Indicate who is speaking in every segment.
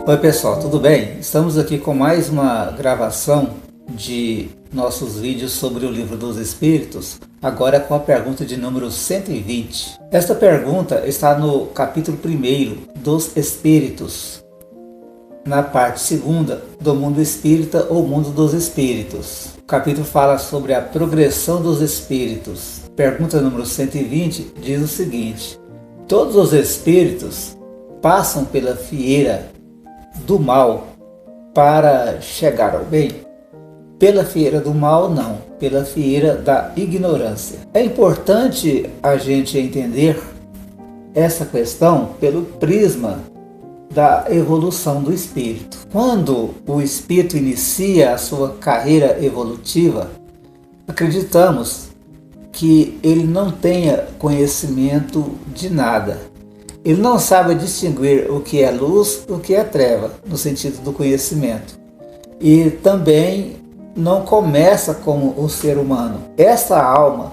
Speaker 1: Oi pessoal, tudo bem? Estamos aqui com mais uma gravação de nossos vídeos sobre o Livro dos Espíritos, agora com a pergunta de número 120. Esta pergunta está no capítulo 1 dos Espíritos, na parte 2 do Mundo Espírita ou Mundo dos Espíritos. O capítulo fala sobre a progressão dos espíritos. Pergunta número 120 diz o seguinte: todos os espíritos passam pela fieira do mal para chegar ao bem? Pela fieira do mal, não. Pela fieira da ignorância. É importante a gente entender essa questão pelo prisma da evolução do espírito. Quando o espírito inicia a sua carreira evolutiva, acreditamos que ele não tenha conhecimento de nada. Ele não sabe distinguir o que é luz e o que é treva, no sentido do conhecimento. E também não começa como um ser humano. Esta alma,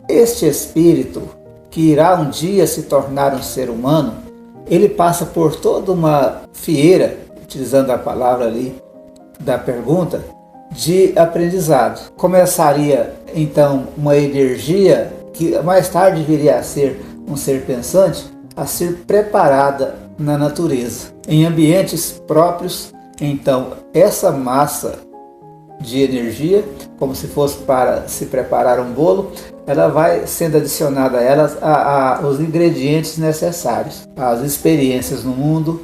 Speaker 1: este espírito, que irá um dia se tornar um ser humano, ele passa por toda uma fieira, utilizando a palavra ali da pergunta, de aprendizado. Começaria então uma energia que mais tarde viria a ser um ser pensante, a ser preparada na natureza, em ambientes próprios. Então essa massa de energia, como se fosse para se preparar um bolo, ela vai sendo adicionada a elas os ingredientes necessários, as experiências no mundo,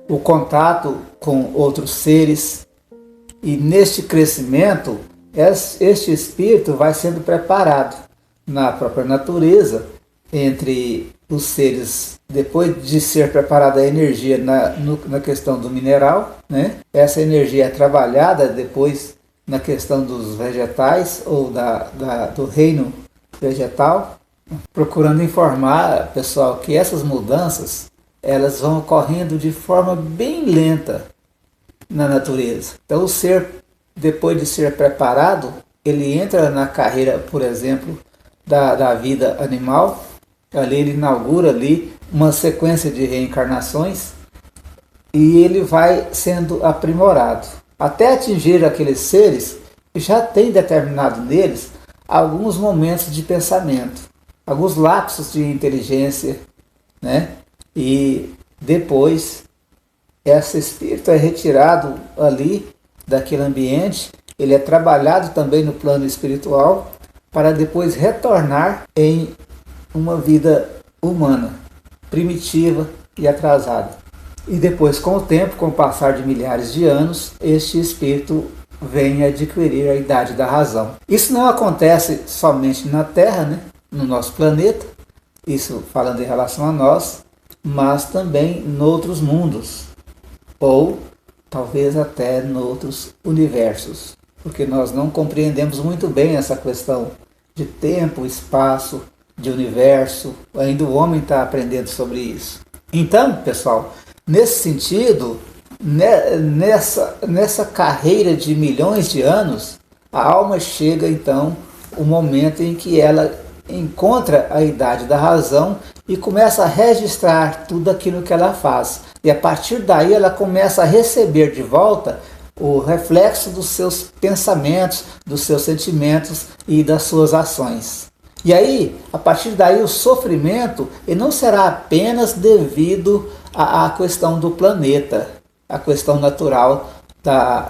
Speaker 1: o contato com outros seres, e neste crescimento este espírito vai sendo preparado na própria natureza entre os seres. Depois de ser preparada a energia na questão do mineral, né? Essa energia é trabalhada depois na questão dos vegetais ou do reino vegetal, procurando informar, pessoal, que essas mudanças elas vão ocorrendo de forma bem lenta na natureza. Então o ser, depois de ser preparado, ele entra na carreira, por exemplo, da vida animal. Ali ele inaugura ali uma sequência de reencarnações e ele vai sendo aprimorado até atingir aqueles seres que já tem determinado neles alguns momentos de pensamento, alguns lapsos de inteligência, né? E depois esse espírito é retirado ali daquele ambiente, ele é trabalhado também no plano espiritual para depois retornar em uma vida humana, primitiva e atrasada. E depois, com o tempo, com o passar de milhares de anos, este espírito vem adquirir a idade da razão. Isso não acontece somente na Terra, né? No nosso planeta, isso falando em relação a nós, mas também em outros mundos, ou talvez até em outros universos, porque nós não compreendemos muito bem essa questão de tempo, espaço, de universo. Ainda o homem está aprendendo sobre isso. Então, pessoal, nesse sentido, nessa carreira de milhões de anos, a alma chega então o momento em que ela encontra a idade da razão e começa a registrar tudo aquilo que ela faz. E a partir daí ela começa a receber de volta o reflexo dos seus pensamentos, dos seus sentimentos e das suas ações. E aí, a partir daí, o sofrimento ele não será apenas devido à questão do planeta, a questão natural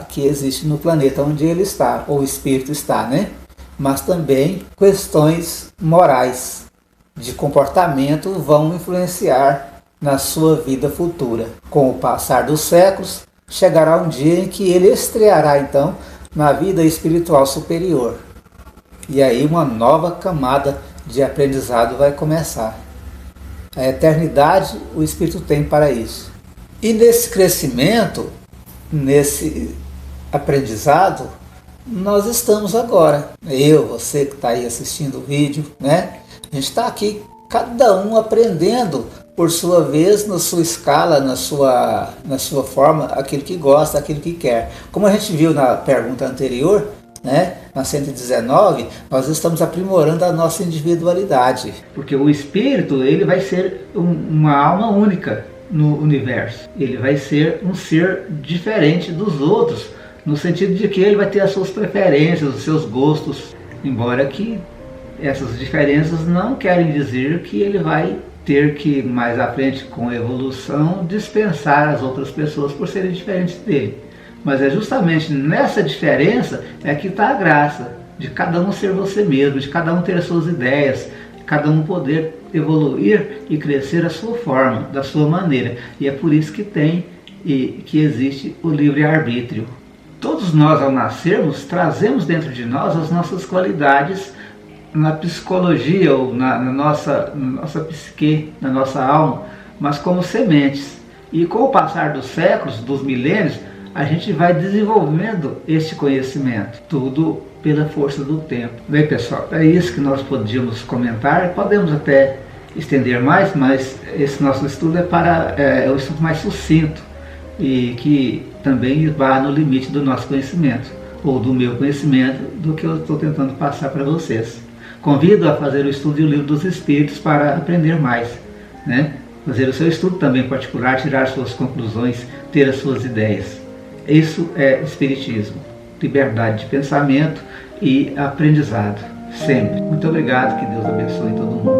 Speaker 1: que existe no planeta onde ele está, ou o espírito está, né? Mas também questões morais, de comportamento, vão influenciar na sua vida futura. Com o passar dos séculos, chegará um dia em que ele estreará, então, na vida espiritual superior. E aí uma nova camada de aprendizado vai começar. A eternidade o Espírito tem para isso. E nesse crescimento, nesse aprendizado, nós estamos agora. Eu, você que está aí assistindo o vídeo, né? A gente está aqui, cada um aprendendo por sua vez, na sua escala, na sua forma, aquilo que gosta, aquilo que quer. Como a gente viu na pergunta anterior, né? Na 119, nós estamos aprimorando a nossa individualidade. Porque o espírito, ele vai ser uma alma única no universo. Ele vai ser um ser diferente dos outros, no sentido de que ele vai ter as suas preferências, os seus gostos, embora que essas diferenças não querem dizer que ele vai ter que, mais à frente, com a evolução, dispensar as outras pessoas por serem diferentes dele. Mas é justamente nessa diferença é que está a graça, de cada um ser você mesmo, de cada um ter as suas ideias, de cada um poder evoluir e crescer à sua forma, da sua maneira. E é por isso que tem e que existe o livre-arbítrio. Todos nós, ao nascermos, trazemos dentro de nós as nossas qualidades na psicologia ou na nossa psique, na nossa alma, mas como sementes. E com o passar dos séculos, dos milênios, a gente vai desenvolvendo este conhecimento, tudo pela força do tempo. Bem, pessoal, é isso que nós podíamos comentar. Podemos até estender mais, mas esse nosso estudo é um estudo mais sucinto e que também vai no limite do nosso conhecimento, ou do meu conhecimento, do que eu estou tentando passar para vocês. Convido a fazer o estudo do Livro dos Espíritos para aprender mais, né? Fazer o seu estudo também particular, tirar suas conclusões, ter as suas ideias. Isso é Espiritismo, liberdade de pensamento e aprendizado, sempre. Muito obrigado, que Deus abençoe todo mundo.